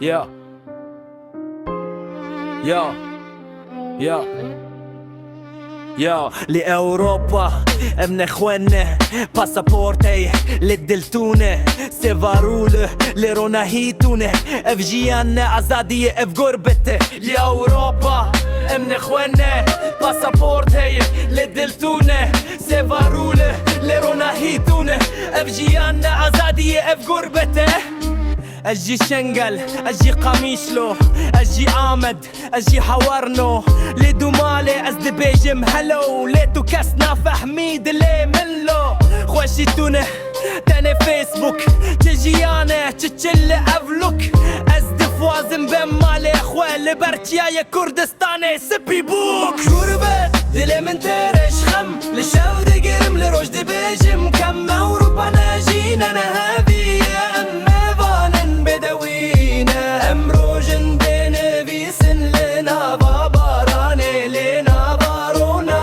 يا يا يا يا لأوروبا من اخوانا باسابورتي للدلتونة سيفارولة لرونا هيتونة اف جيانا ازادية اف غربته لأوروبا من اخوانا باسابورتي للدلتونة سيفارولة لرونا هيتونة اف جيانا ازادية اف غربته اجي شنقل اجي قميشلو اجي آمد اجي حورنو ليدو مالي ازد بيجم هلو ليتو كسنا فحميد لي منلو خوشيتونه تاني فيسبوك تجيانا تشل افلوك ازد فوازم بين مالي اخوالي برتيا يا كردستاني سبي بوك غربت دلي من ترش خم لشاو دي قرم لروش دي بيجم كم اوروبا ناجينا انا هذي بدوينا امروجن بين فيسن لنا باباراني لنا بارونا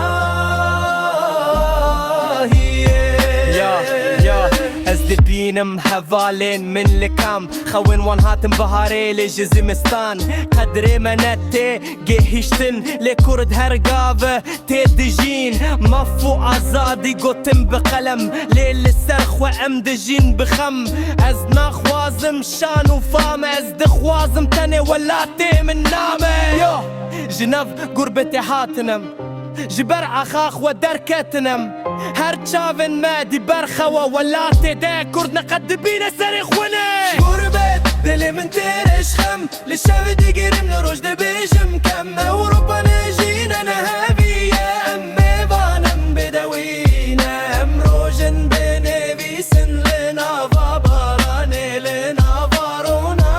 يا ازدبينم هفالين من لكام خوين وان هاتم بهاري لجزمستان قدري مناتي جيهشتن لكرد هرقافة تدجين مفو ازادي قوتم بقلم ليل السرخ وامدجين بخم ازنا خوازم شان وفام ازد خوازم تاني ولاتي من نامي يو جنف قربتي هاتنم جبر عخاخ ودركتنم هر تشافن مادي برخوا ولاتي دا كردنا قد بينا سريخ وني غربت دلي من ترش خم للشاف قرم نروج بيجم كم اوروبا نجينا نهابي يا امي بانم بدوينا امروجن بيني بيسن لنا فاباراني لنا بارونا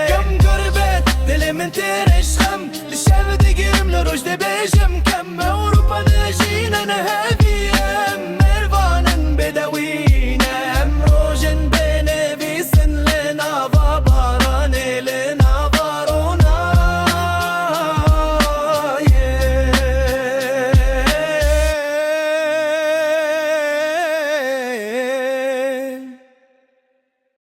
كم غربت دلي من ترش خم للشاف قرم نروج بيجم